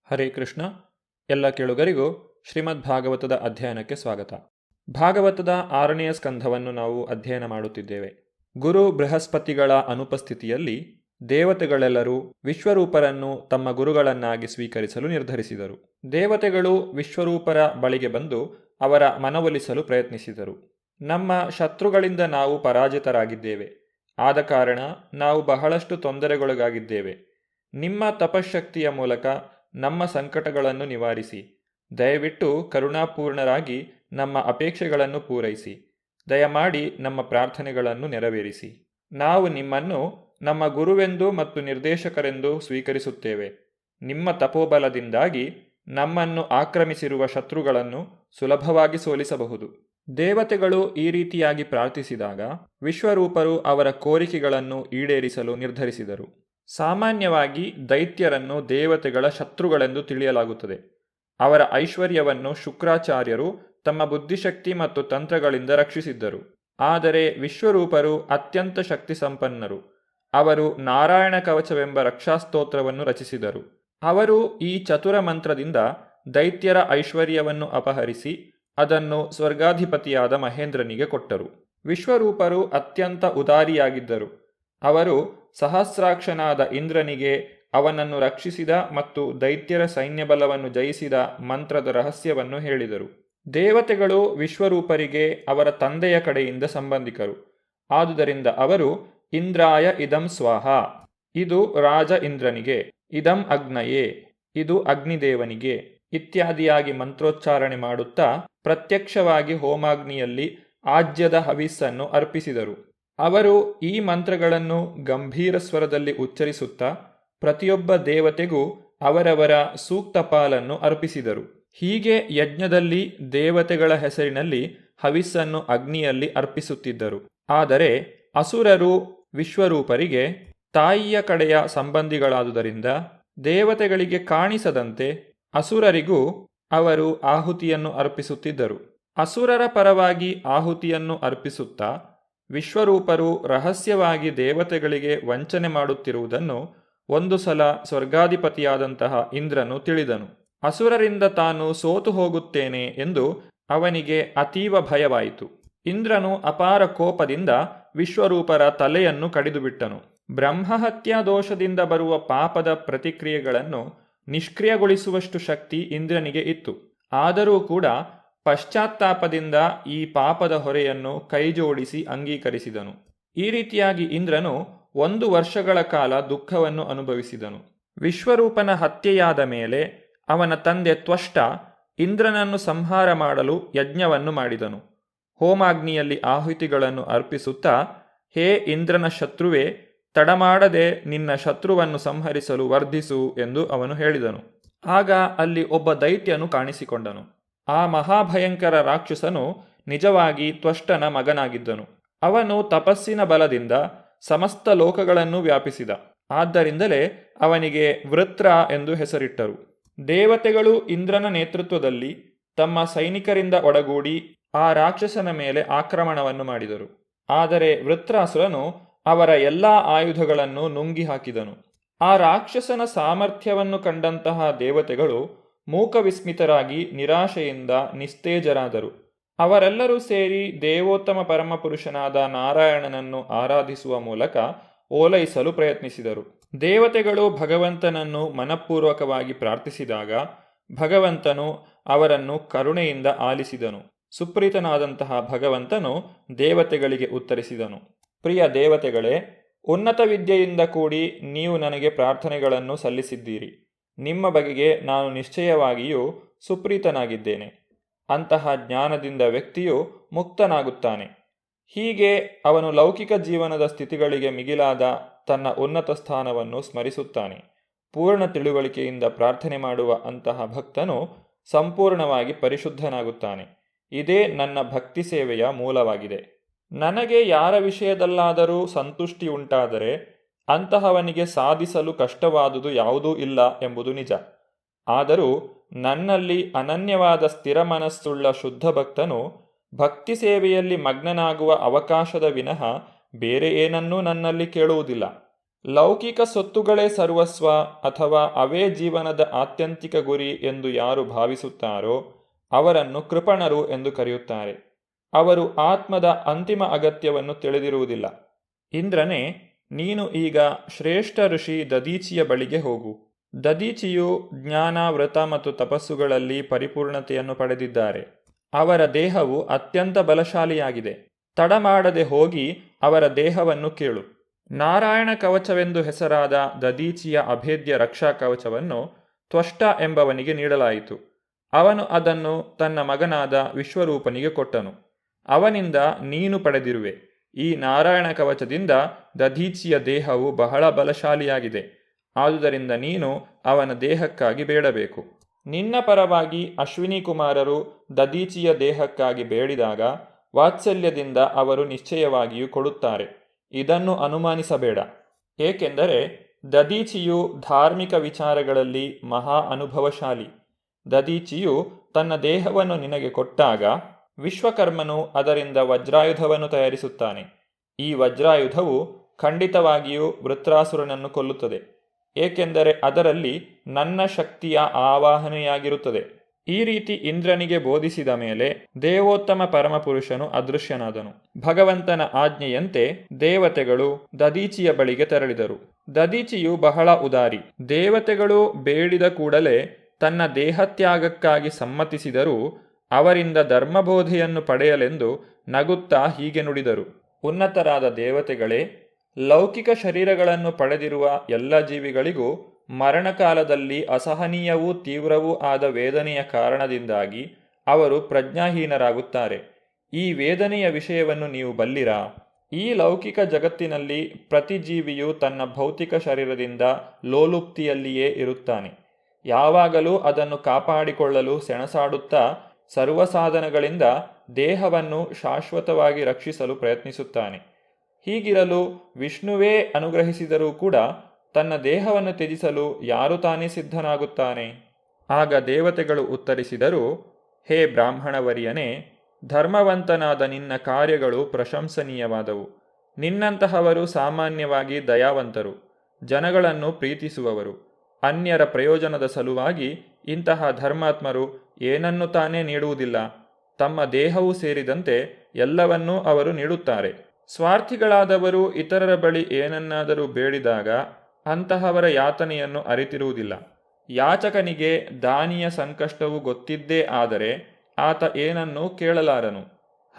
ಹರೇ ಕೃಷ್ಣ. ಎಲ್ಲ ಕೇಳುಗರಿಗೂ ಶ್ರೀಮದ್ ಭಾಗವತದ ಅಧ್ಯಯನಕ್ಕೆ ಸ್ವಾಗತ. ಭಾಗವತದ 6ನೆಯ ಸ್ಕಂಧವನ್ನು ನಾವು ಅಧ್ಯಯನ ಮಾಡುತ್ತಿದ್ದೇವೆ. ಗುರು ಬೃಹಸ್ಪತಿಗಳ ಅನುಪಸ್ಥಿತಿಯಲ್ಲಿ ದೇವತೆಗಳೆಲ್ಲರೂ ವಿಶ್ವರೂಪರನ್ನು ತಮ್ಮ ಗುರುಗಳನ್ನಾಗಿ ಸ್ವೀಕರಿಸಲು ನಿರ್ಧರಿಸಿದರು. ದೇವತೆಗಳು ವಿಶ್ವರೂಪರ ಬಳಿಗೆ ಬಂದು ಅವರ ಮನವೊಲಿಸಲು ಪ್ರಯತ್ನಿಸಿದರು. ನಮ್ಮ ಶತ್ರುಗಳಿಂದ ನಾವು ಪರಾಜಿತರಾಗಿದ್ದೇವೆ, ಆದ ಕಾರಣ ನಾವು ಬಹಳಷ್ಟು ತೊಂದರೆಗೊಳಗಾಗಿದ್ದೇವೆ. ನಿಮ್ಮ ತಪಶಕ್ತಿಯ ಮೂಲಕ ನಮ್ಮ ಸಂಕಟಗಳನ್ನು ನಿವಾರಿಸಿ, ದಯವಿಟ್ಟು ಕರುಣಾಪೂರ್ಣರಾಗಿ ನಮ್ಮ ಅಪೇಕ್ಷೆಗಳನ್ನು ಪೂರೈಸಿ, ದಯಮಾಡಿ ನಮ್ಮ ಪ್ರಾರ್ಥನೆಗಳನ್ನು ನೆರವೇರಿಸಿ. ನಾವು ನಿಮ್ಮನ್ನು ನಮ್ಮ ಗುರುವೆಂದು ಮತ್ತು ನಿರ್ದೇಶಕರೆಂದು ಸ್ವೀಕರಿಸುತ್ತೇವೆ. ನಿಮ್ಮ ತಪೋಬಲದಿಂದಾಗಿ ನಮ್ಮನ್ನು ಆಕ್ರಮಿಸಿರುವ ಶತ್ರುಗಳನ್ನು ಸುಲಭವಾಗಿ ಸೋಲಿಸಬಹುದು. ದೇವತೆಗಳು ಈ ರೀತಿಯಾಗಿ ಪ್ರಾರ್ಥಿಸಿದಾಗ ವಿಶ್ವರೂಪರು ಅವರ ಕೋರಿಕೆಗಳನ್ನು ಈಡೇರಿಸಲು ನಿರ್ಧರಿಸಿದರು. ಸಾಮಾನ್ಯವಾಗಿ ದೈತ್ಯರನ್ನು ದೇವತೆಗಳ ಶತ್ರುಗಳೆಂದು ತಿಳಿಯಲಾಗುತ್ತದೆ. ಅವರ ಐಶ್ವರ್ಯವನ್ನು ಶುಕ್ರಾಚಾರ್ಯರು ತಮ್ಮ ಬುದ್ಧಿಶಕ್ತಿ ಮತ್ತು ತಂತ್ರಗಳಿಂದ ರಕ್ಷಿಸಿದ್ದರು. ಆದರೆ ವಿಶ್ವರೂಪರು ಅತ್ಯಂತ ಶಕ್ತಿ ಸಂಪನ್ನರು. ಅವರು ನಾರಾಯಣ ಕವಚವೆಂಬ ರಕ್ಷಾಸ್ತೋತ್ರವನ್ನು ರಚಿಸಿದರು. ಅವರು ಈ ಚತುರ ಮಂತ್ರದಿಂದ ದೈತ್ಯರ ಐಶ್ವರ್ಯವನ್ನು ಅಪಹರಿಸಿ ಅದನ್ನು ಸ್ವರ್ಗಾಧಿಪತಿಯಾದ ಮಹೇಂದ್ರನಿಗೆ ಕೊಟ್ಟರು. ವಿಶ್ವರೂಪರು ಅತ್ಯಂತ ಉದಾರಿಯಾಗಿದ್ದರು. ಅವರು ಸಹಸ್ರಾಕ್ಷನಾದ ಇಂದ್ರನಿಗೆ ಅವನನ್ನು ರಕ್ಷಿಸಿದ ಮತ್ತು ದೈತ್ಯರ ಸೈನ್ಯಬಲವನ್ನು ಜಯಿಸಿದ ಮಂತ್ರದ ರಹಸ್ಯವನ್ನು ಹೇಳಿದರು. ದೇವತೆಗಳು ವಿಶ್ವರೂಪರಿಗೆ ಅವರ ತಂದೆಯ ಕಡೆಯಿಂದ ಸಂಬಂಧಿಕರು. ಆದುದರಿಂದ ಅವರು ಇಂದ್ರಾಯ ಇದಂ ಸ್ವಾಹ, ಇದು ರಾಜ ಇಂದ್ರನಿಗೆ, ಇದಂ ಅಗ್ನಯೇ, ಇದು ಅಗ್ನಿದೇವನಿಗೆ ಇತ್ಯಾದಿಯಾಗಿ ಮಂತ್ರೋಚ್ಚಾರಣೆ ಮಾಡುತ್ತಾ ಪ್ರತ್ಯಕ್ಷವಾಗಿ ಹೋಮಾಗ್ನಿಯಲ್ಲಿ ಆಜ್ಯದ ಹವಿಸ್ಸನ್ನು ಅರ್ಪಿಸಿದರು. ಅವರು ಈ ಮಂತ್ರಗಳನ್ನು ಗಂಭೀರ ಸ್ವರದಲ್ಲಿ ಉಚ್ಚರಿಸುತ್ತಾ ಪ್ರತಿಯೊಬ್ಬ ದೇವತೆಗೂ ಅವರವರ ಸೂಕ್ತ ಪಾಲನ್ನು ಅರ್ಪಿಸಿದರು. ಹೀಗೆ ಯಜ್ಞದಲ್ಲಿ ದೇವತೆಗಳ ಹೆಸರಿನಲ್ಲಿ ಹವಿಸ್ಸನ್ನು ಅಗ್ನಿಯಲ್ಲಿ ಅರ್ಪಿಸುತ್ತಿದ್ದರು. ಆದರೆ ಅಸುರರು ವಿಶ್ವರೂಪರಿಗೆ ತಾಯಿಯ ಕಡೆಯ ಸಂಬಂಧಿಗಳಾದುದರಿಂದ ದೇವತೆಗಳಿಗೆ ಕಾಣಿಸದಂತೆ ಅಸುರರಿಗೂ ಅವರು ಆಹುತಿಯನ್ನು ಅರ್ಪಿಸುತ್ತಿದ್ದರು. ಅಸುರರ ಪರವಾಗಿ ಆಹುತಿಯನ್ನು ಅರ್ಪಿಸುತ್ತಾ ವಿಶ್ವರೂಪರು ರಹಸ್ಯವಾಗಿ ದೇವತೆಗಳಿಗೆ ವಂಚನೆ ಮಾಡುತ್ತಿರುವುದನ್ನು ಒಂದು ಸಲ ಸ್ವರ್ಗಾಧಿಪತಿಯಾದಂತಹ ಇಂದ್ರನು ತಿಳಿದನು. ಅಸುರರಿಂದ ತಾನು ಸೋತು ಹೋಗುತ್ತೇನೆ ಎಂದು ಅವನಿಗೆ ಅತೀವ ಭಯವಾಯಿತು. ಇಂದ್ರನು ಅಪಾರ ಕೋಪದಿಂದ ವಿಶ್ವರೂಪರ ತಲೆಯನ್ನು ಕಡಿದುಬಿಟ್ಟನು. ಬ್ರಹ್ಮಹತ್ಯಾ ದೋಷದಿಂದ ಬರುವ ಪಾಪದ ಪ್ರತಿಕ್ರಿಯೆಗಳನ್ನು ನಿಷ್ಕ್ರಿಯಗೊಳಿಸುವಷ್ಟು ಶಕ್ತಿ ಇಂದ್ರನಿಗೆ ಇತ್ತು. ಆದರೂ ಕೂಡ ಪಶ್ಚಾತ್ತಾಪದಿಂದ ಈ ಪಾಪದ ಹೊರೆಯನ್ನು ಕೈಜೋಡಿಸಿ ಅಂಗೀಕರಿಸಿದನು. ಈ ರೀತಿಯಾಗಿ ಇಂದ್ರನು 1 ವರ್ಷಗಳ ಕಾಲ ದುಃಖವನ್ನು ಅನುಭವಿಸಿದನು. ವಿಶ್ವರೂಪನ ಹತ್ಯೆಯಾದ ಮೇಲೆ ಅವನ ತಂದೆ ತ್ವಷ್ಟ ಇಂದ್ರನನ್ನು ಸಂಹಾರ ಮಾಡಲು ಯಜ್ಞವನ್ನು ಮಾಡಿದನು. ಹೋಮಾಗ್ನಿಯಲ್ಲಿ ಆಹುತಿಗಳನ್ನು ಅರ್ಪಿಸುತ್ತಾ, ಹೇ ಇಂದ್ರನ ಶತ್ರುವೇ, ತಡಮಾಡದೆ ನಿನ್ನ ಶತ್ರುವನ್ನು ಸಂಹರಿಸಲು ವರ್ಧಿಸು ಎಂದು ಅವನು ಹೇಳಿದನು. ಆಗ ಅಲ್ಲಿ ಒಬ್ಬ ದೈತ್ಯನು ಕಾಣಿಸಿಕೊಂಡನು. ಆ ಮಹಾಭಯಂಕರ ರಾಕ್ಷಸನು ನಿಜವಾಗಿ ತ್ವಷ್ಟನ ಮಗನಾಗಿದ್ದನು. ಅವನು ತಪಸ್ಸಿನ ಬಲದಿಂದ ಸಮಸ್ತ ಲೋಕಗಳನ್ನು ವ್ಯಾಪಿಸಿದ. ಆದ್ದರಿಂದಲೇ ಅವನಿಗೆ ವೃತ್ರ ಎಂದು ಹೆಸರಿಟ್ಟರು. ದೇವತೆಗಳು ಇಂದ್ರನ ನೇತೃತ್ವದಲ್ಲಿ ತಮ್ಮ ಸೈನಿಕರಿಂದ ಒಡಗೂಡಿ ಆ ರಾಕ್ಷಸನ ಮೇಲೆ ಆಕ್ರಮಣವನ್ನು ಮಾಡಿದರು. ಆದರೆ ವೃತ್ರಾಸುರನು ಅವರ ಎಲ್ಲ ಆಯುಧಗಳನ್ನು ನುಂಗಿ ಹಾಕಿದನು. ಆ ರಾಕ್ಷಸನ ಸಾಮರ್ಥ್ಯವನ್ನು ಕಂಡಂತಹ ದೇವತೆಗಳು ಮೂಕವಿಸ್ಮಿತರಾಗಿ ನಿರಾಶೆಯಿಂದ ನಿಸ್ತೇಜರಾದರು. ಅವರೆಲ್ಲರೂ ಸೇರಿ ದೇವೋತ್ತಮ ಪರಮಪುರುಷನಾದ ನಾರಾಯಣನನ್ನು ಆರಾಧಿಸುವ ಮೂಲಕ ಓಲೈಸಲು ಪ್ರಯತ್ನಿಸಿದರು. ದೇವತೆಗಳು ಭಗವಂತನನ್ನು ಮನಪೂರ್ವಕವಾಗಿ ಪ್ರಾರ್ಥಿಸಿದಾಗ ಭಗವಂತನು ಅವರನ್ನು ಕರುಣೆಯಿಂದ ಆಲಿಸಿದನು. ಸುಪ್ರೀತನಾದಂತಹ ಭಗವಂತನು ದೇವತೆಗಳಿಗೆ ಉತ್ತರಿಸಿದನು, ಪ್ರಿಯ ದೇವತೆಗಳೇ, ಉನ್ನತ ವಿದ್ಯೆಯಿಂದ ಕೂಡಿ ನೀವು ನನಗೆ ಪ್ರಾರ್ಥನೆಗಳನ್ನು ಸಲ್ಲಿಸಿದ್ದೀರಿ. ನಿಮ್ಮ ಬಗೆಗೆ ನಾನು ನಿಶ್ಚಯವಾಗಿಯೂ ಸುಪ್ರೀತನಾಗಿದ್ದೇನೆ. ಅಂತಹ ಜ್ಞಾನದಿಂದ ವ್ಯಕ್ತಿಯು ಮುಕ್ತನಾಗುತ್ತಾನೆ. ಹೀಗೆ ಅವನು ಲೌಕಿಕ ಜೀವನದ ಸ್ಥಿತಿಗಳಿಗೆ ಮಿಗಿಲಾದ ತನ್ನ ಉನ್ನತ ಸ್ಥಾನವನ್ನು ಸ್ಮರಿಸುತ್ತಾನೆ. ಪೂರ್ಣ ತಿಳುವಳಿಕೆಯಿಂದ ಪ್ರಾರ್ಥನೆ ಮಾಡುವ ಅಂತಹ ಭಕ್ತನು ಸಂಪೂರ್ಣವಾಗಿ ಪರಿಶುದ್ಧನಾಗುತ್ತಾನೆ. ಇದೇ ನನ್ನ ಭಕ್ತಿ ಸೇವೆಯ ಮೂಲವಾಗಿದೆ. ನನಗೆ ಯಾರ ವಿಷಯದಲ್ಲಾದರೂ ಸಂತುಷ್ಟಿ ಉಂಟಾದರೆ ಅಂತಹವನಿಗೆ ಸಾಧಿಸಲು ಕಷ್ಟವಾದುದು ಯಾವುದೂ ಇಲ್ಲ ಎಂಬುದು ನಿಜ. ಆದರೂ ನನ್ನಲ್ಲಿ ಅನನ್ಯವಾದ ಸ್ಥಿರ ಮನಸ್ಸುಳ್ಳ ಶುದ್ಧ ಭಕ್ತನು ಭಕ್ತಿ ಸೇವೆಯಲ್ಲಿ ಮಗ್ನನಾಗುವ ಅವಕಾಶದ ವಿನಃ ಬೇರೆ ಏನನ್ನೂ ನನ್ನಲ್ಲಿ ಕೇಳುವುದಿಲ್ಲ. ಲೌಕಿಕ ಸೊತ್ತುಗಳೇ ಸರ್ವಸ್ವ ಅಥವಾ ಅವೇ ಜೀವನದ ಆತ್ಯಂತಿಕ ಗುರಿ ಎಂದು ಯಾರು ಭಾವಿಸುತ್ತಾರೋ ಅವರನ್ನು ಕೃಪಣರು ಎಂದು ಕರೆಯುತ್ತಾರೆ. ಅವರು ಆತ್ಮದ ಅಂತಿಮ ಅಗತ್ಯವನ್ನು ತಿಳಿದಿರುವುದಿಲ್ಲ. ಇಂದ್ರನೇ, ನೀನು ಈಗ ಶ್ರೇಷ್ಠ ಋಷಿ ದದೀಚಿಯ ಬಳಿಗೆ ಹೋಗು. ದದೀಚಿಯು ಜ್ಞಾನ, ವ್ರತ ಮತ್ತು ತಪಸ್ಸುಗಳಲ್ಲಿ ಪರಿಪೂರ್ಣತೆಯನ್ನು ಪಡೆದಿದ್ದಾರೆ. ಅವರ ದೇಹವು ಅತ್ಯಂತ ಬಲಶಾಲಿಯಾಗಿದೆ. ತಡ ಮಾಡದೆ ಹೋಗಿ ಅವರ ದೇಹವನ್ನು ಕೇಳು. ನಾರಾಯಣ ಕವಚವೆಂದು ಹೆಸರಾದ ದದೀಚಿಯ ಅಭೇದ್ಯ ರಕ್ಷಾ ಕವಚವನ್ನು ತ್ವಷ್ಟ ಎಂಬವನಿಗೆ ನೀಡಲಾಯಿತು. ಅವನು ಅದನ್ನು ತನ್ನ ಮಗನಾದ ವಿಶ್ವರೂಪನಿಗೆ ಕೊಟ್ಟನು. ಅವನಿಂದ ನೀನು ಪಡೆದಿರುವೆ. ಈ ನಾರಾಯಣ ಕವಚದಿಂದ ದದೀಚಿಯ ದೇಹವು ಬಹಳ ಬಲಶಾಲಿಯಾಗಿದೆ. ಆದುದರಿಂದ ನೀನು ಅವನ ದೇಹಕ್ಕಾಗಿ ಬೇಡಬೇಕು. ನಿನ್ನ ಪರವಾಗಿ ಅಶ್ವಿನಿ ಕುಮಾರರು ದದೀಚಿಯ ದೇಹಕ್ಕಾಗಿ ಬೇಡಿದಾಗ ವಾತ್ಸಲ್ಯದಿಂದ ಅವರು ನಿಶ್ಚಯವಾಗಿಯೂ ಕೊಡುತ್ತಾರೆ. ಇದನ್ನು ಅನುಮಾನಿಸಬೇಡ. ಏಕೆಂದರೆ ದದೀಚಿಯು ಧಾರ್ಮಿಕ ವಿಚಾರಗಳಲ್ಲಿ ಮಹಾ ಅನುಭವಶಾಲಿ. ದದೀಚಿಯು ತನ್ನ ದೇಹವನ್ನು ನಿನಗೆ ಕೊಟ್ಟಾಗ ವಿಶ್ವಕರ್ಮನು ಅದರಿಂದ ವಜ್ರಾಯುಧವನ್ನು ತಯಾರಿಸುತ್ತಾನೆ. ಈ ವಜ್ರಾಯುಧವು ಖಂಡಿತವಾಗಿಯೂ ವೃತ್ರಾಸುರನನ್ನು ಕೊಲ್ಲುತ್ತದೆ. ಏಕೆಂದರೆ ಅದರಲ್ಲಿ ನನ್ನ ಶಕ್ತಿಯ ಆವಾಹನೆಯಾಗಿರುತ್ತದೆ. ಈ ರೀತಿ ಇಂದ್ರನಿಗೆ ಬೋಧಿಸಿದ ಮೇಲೆ ದೇವೋತ್ತಮ ಪರಮಪುರುಷನು ಅದೃಶ್ಯನಾದನು. ಭಗವಂತನ ಆಜ್ಞೆಯಂತೆ ದೇವತೆಗಳು ದದೀಚಿಯ ಬಳಿಗೆ ತೆರಳಿದರು. ದದೀಚಿಯು ಬಹಳ ಉದಾರಿ. ದೇವತೆಗಳು ಬೇಡಿದ ಕೂಡಲೇ ತನ್ನ ದೇಹತ್ಯಾಗಕ್ಕಾಗಿ ಸಮ್ಮತಿಸಿದರೂ ಅವರಿಂದ ಧರ್ಮಬೋಧೆಯನ್ನು ಪಡೆಯಲೆಂದು ನಗುತ್ತಾ ಹೀಗೆ ನುಡಿದರು. ಉನ್ನತರಾದ ದೇವತೆಗಳೇ, ಲೌಕಿಕ ಶರೀರಗಳನ್ನು ಪಡೆದಿರುವ ಎಲ್ಲ ಜೀವಿಗಳಿಗೂ ಮರಣಕಾಲದಲ್ಲಿ ಅಸಹನೀಯವೂ ತೀವ್ರವೂ ಆದ ವೇದನೆಯ ಕಾರಣದಿಂದಾಗಿ ಅವರು ಪ್ರಜ್ಞಾಹೀನರಾಗುತ್ತಾರೆ. ಈ ವೇದನೆಯ ವಿಷಯವನ್ನು ನೀವು ಬಲ್ಲಿರಾ? ಈ ಲೌಕಿಕ ಜಗತ್ತಿನಲ್ಲಿ ಪ್ರತಿ ಜೀವಿಯು ತನ್ನ ಭೌತಿಕ ಶರೀರದಿಂದ ಲೋಲುಪ್ತಿಯಲ್ಲಿಯೇ ಇರುತ್ತಾನೆ. ಯಾವಾಗಲೂ ಅದನ್ನು ಕಾಪಾಡಿಕೊಳ್ಳಲು ಸೆಣಸಾಡುತ್ತಾ ಸರ್ವಸಾಧನಗಳಿಂದ ದೇಹವನ್ನು ಶಾಶ್ವತವಾಗಿ ರಕ್ಷಿಸಲು ಪ್ರಯತ್ನಿಸುತ್ತಾನೆ. ಹೀಗಿರಲು ವಿಷ್ಣುವೇ ಅನುಗ್ರಹಿಸಿದರೂ ಕೂಡ ತನ್ನ ದೇಹವನ್ನು ತ್ಯಜಿಸಲು ಯಾರು ತಾನೇ ಸಿದ್ಧನಾಗುತ್ತಾನೆ? ಆಗ ದೇವತೆಗಳು ಉತ್ತರಿಸಿದರು, ಹೇ ಬ್ರಾಹ್ಮಣವರ್ಯನೇ, ಧರ್ಮವಂತನಾದ ನಿನ್ನ ಕಾರ್ಯಗಳು ಪ್ರಶಂಸನೀಯವಾದವು. ನಿನ್ನಂತಹವರು ಸಾಮಾನ್ಯವಾಗಿ ದಯಾವಂತರು, ಜನಗಳನ್ನು ಪ್ರೀತಿಸುವವರು. ಅನ್ಯರ ಪ್ರಯೋಜನದ ಸಲುವಾಗಿ ಇಂತಹ ಧರ್ಮಾತ್ಮರು ಏನನ್ನು ತಾನೇ ನೀಡುವುದಿಲ್ಲ. ತಮ್ಮ ದೇಹವೂ ಸೇರಿದಂತೆ ಎಲ್ಲವನ್ನೂ ಅವರು ನೀಡುತ್ತಾರೆ. ಸ್ವಾರ್ಥಿಗಳಾದವರು ಇತರರ ಬಳಿ ಏನನ್ನಾದರೂ ಬೇಡಿದಾಗ ಅಂತಹವರ ಯಾತನೆಯನ್ನು ಅರಿತಿರುವುದಿಲ್ಲ. ಯಾಚಕನಿಗೆ ದಾನಿಯ ಸಂಕಷ್ಟವು ಗೊತ್ತಿದ್ದೇ ಆದರೆ ಆತ ಏನನ್ನೂ ಕೇಳಲಾರನು.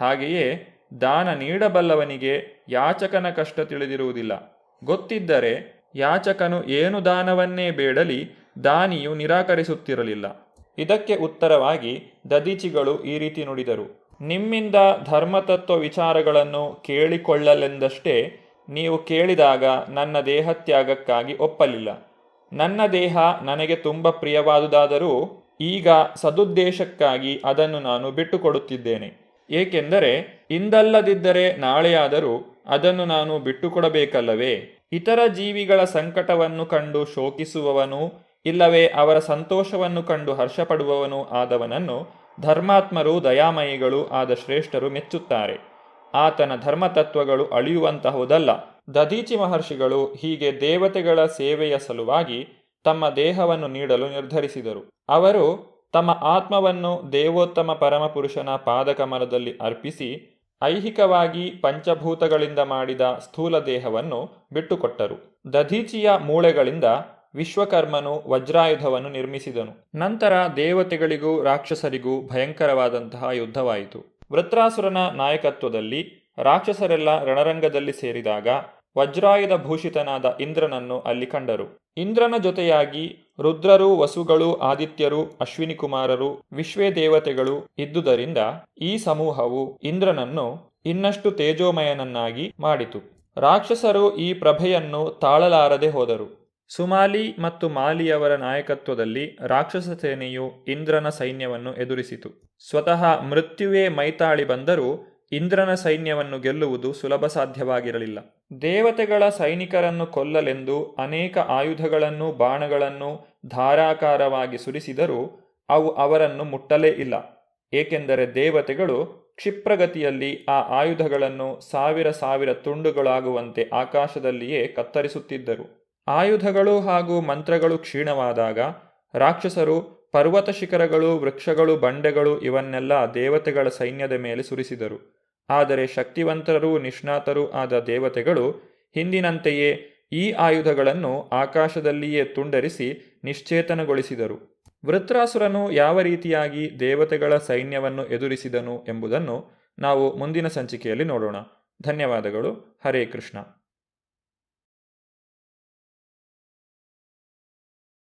ಹಾಗೆಯೇ ದಾನ ನೀಡಬಲ್ಲವನಿಗೆ ಯಾಚಕನ ಕಷ್ಟ ತಿಳಿದಿರುವುದಿಲ್ಲ. ಗೊತ್ತಿದ್ದರೆ ಯಾಚಕನು ಏನು ದಾನವನ್ನೇ ಬೇಡಲಿ ದಾನಿಯು ನಿರಾಕರಿಸುತ್ತಿರಲಿಲ್ಲ. ಇದಕ್ಕೆ ಉತ್ತರವಾಗಿ ದದೀಚಿಗಳು ಈ ರೀತಿ ನುಡಿದರು. ನಿಮ್ಮಿಂದ ಧರ್ಮತತ್ವ ವಿಚಾರಗಳನ್ನು ಕೇಳಿಕೊಳ್ಳಲೆಂದಷ್ಟೇ ನೀವು ಕೇಳಿದಾಗ ನನ್ನ ದೇಹತ್ಯಾಗಕ್ಕಾಗಿ ಒಪ್ಪಲಿಲ್ಲ. ನನ್ನ ದೇಹ ನನಗೆ ತುಂಬ ಪ್ರಿಯವಾದುದಾದರೂ ಈಗ ಸದುದ್ದೇಶಕ್ಕಾಗಿ ಅದನ್ನು ನಾನು ಬಿಟ್ಟುಕೊಡುತ್ತಿದ್ದೇನೆ. ಏಕೆಂದರೆ ಇಂದಲ್ಲದಿದ್ದರೆ ನಾಳೆಯಾದರೂ ಅದನ್ನು ನಾನು ಬಿಟ್ಟುಕೊಡಬೇಕಲ್ಲವೇ? ಇತರ ಜೀವಿಗಳ ಸಂಕಟವನ್ನು ಕಂಡು ಶೋಕಿಸುವವನು ಇಲ್ಲವೇ ಅವರ ಸಂತೋಷವನ್ನು ಕಂಡು ಹರ್ಷಪಡುವವನು ಆದವನನ್ನು ಧರ್ಮಾತ್ಮರು, ದಯಾಮಯಿಗಳು ಆದ ಶ್ರೇಷ್ಠರು ಮೆಚ್ಚುತ್ತಾರೆ. ಆತನ ಧರ್ಮತತ್ವಗಳು ಅಳಿಯುವಂತಹುದಲ್ಲ. ದದೀಚಿ ಮಹರ್ಷಿಗಳು ಹೀಗೆ ದೇವತೆಗಳ ಸೇವೆಯ ಸಲುವಾಗಿ ತಮ್ಮ ದೇಹವನ್ನು ನೀಡಲು ನಿರ್ಧರಿಸಿದರು. ಅವರು ತಮ್ಮ ಆತ್ಮವನ್ನು ದೇವೋತ್ತಮ ಪರಮಪುರುಷನ ಪಾದಕಮಲದಲ್ಲಿ ಅರ್ಪಿಸಿ ಐಹಿಕವಾಗಿ ಪಂಚಭೂತಗಳಿಂದ ಮಾಡಿದ ಸ್ಥೂಲ ದೇಹವನ್ನು ಬಿಟ್ಟುಕೊಟ್ಟರು. ದದೀಚಿಯ ಮೂಳೆಗಳಿಂದ ವಿಶ್ವಕರ್ಮನು ವಜ್ರಾಯುಧವನ್ನು ನಿರ್ಮಿಸಿದನು. ನಂತರ ದೇವತೆಗಳಿಗೂ ರಾಕ್ಷಸರಿಗೂ ಭಯಂಕರವಾದಂತಹ ಯುದ್ಧವಾಯಿತು. ವೃತ್ರಾಸುರನ ನಾಯಕತ್ವದಲ್ಲಿ ರಾಕ್ಷಸರೆಲ್ಲ ರಣರಂಗದಲ್ಲಿ ಸೇರಿದಾಗ ವಜ್ರಾಯುಧ ಭೂಷಿತನಾದ ಇಂದ್ರನನ್ನು ಅಲ್ಲಿ ಕಂಡರು. ಇಂದ್ರನ ಜೊತೆಯಾಗಿ ರುದ್ರರು, ವಸುಗಳು, ಆದಿತ್ಯರು, ಅಶ್ವಿನಿ ಕುಮಾರರು, ವಿಶ್ವೇ ದೇವತೆಗಳು ಇದ್ದುದರಿಂದ ಈ ಸಮೂಹವು ಇಂದ್ರನನ್ನು ಇನ್ನಷ್ಟು ತೇಜೋಮಯನನ್ನಾಗಿ ಮಾಡಿತು. ರಾಕ್ಷಸರು ಈ ಪ್ರಭೆಯನ್ನು ತಾಳಲಾರದೆ ಹೋದರು. ಸುಮಾಲಿ ಮತ್ತು ಮಾಲಿಯವರ ನಾಯಕತ್ವದಲ್ಲಿ ರಾಕ್ಷಸ ಸೇನೆಯು ಇಂದ್ರನ ಸೈನ್ಯವನ್ನು ಎದುರಿಸಿತು. ಸ್ವತಃ ಮೃತ್ಯುವೇ ಮೈತಾಳಿ ಬಂದರೂ ಇಂದ್ರನ ಸೈನ್ಯವನ್ನು ಗೆಲ್ಲುವುದು ಸುಲಭ ಸಾಧ್ಯವಾಗಿರಲಿಲ್ಲ. ದೇವತೆಗಳ ಸೈನಿಕರನ್ನು ಕೊಲ್ಲಲೆಂದು ಅನೇಕ ಆಯುಧಗಳನ್ನು, ಬಾಣಗಳನ್ನು ಧಾರಾಕಾರವಾಗಿ ಸುರಿಸಿದರೂ ಅವು ಅವರನ್ನು ಮುಟ್ಟಲೇ ಇಲ್ಲ. ಏಕೆಂದರೆ ದೇವತೆಗಳು ಕ್ಷಿಪ್ರಗತಿಯಲ್ಲಿ ಆ ಆಯುಧಗಳನ್ನು ಸಾವಿರ ತುಂಡುಗಳಾಗುವಂತೆ ಆಕಾಶದಲ್ಲಿಯೇ ಕತ್ತರಿಸುತ್ತಿದ್ದರು. ಆಯುಧಗಳು ಹಾಗೂ ಮಂತ್ರಗಳು ಕ್ಷೀಣವಾದಾಗ ರಾಕ್ಷಸರು ಪರ್ವತ ಶಿಖರಗಳು, ವೃಕ್ಷಗಳು, ಬಂಡೆಗಳು ಇವನ್ನೆಲ್ಲ ದೇವತೆಗಳ ಸೈನ್ಯದ ಮೇಲೆ ಸುರಿಸಿದರು. ಆದರೆ ಶಕ್ತಿವಂತರೂ ನಿಷ್ಣಾತರೂ ಆದ ದೇವತೆಗಳು ಹಿಂದಿನಂತೆಯೇ ಈ ಆಯುಧಗಳನ್ನು ಆಕಾಶದಲ್ಲಿಯೇ ತುಂಡರಿಸಿ ನಿಶ್ಚೇತನಗೊಳಿಸಿದರು. ವೃತ್ರಾಸುರನು ಯಾವ ರೀತಿಯಾಗಿ ದೇವತೆಗಳ ಸೈನ್ಯವನ್ನು ಎದುರಿಸಿದನು ಎಂಬುದನ್ನು ನಾವು ಮುಂದಿನ ಸಂಚಿಕೆಯಲ್ಲಿ ನೋಡೋಣ. ಧನ್ಯವಾದಗಳು. ಹರೇ ಕೃಷ್ಣ.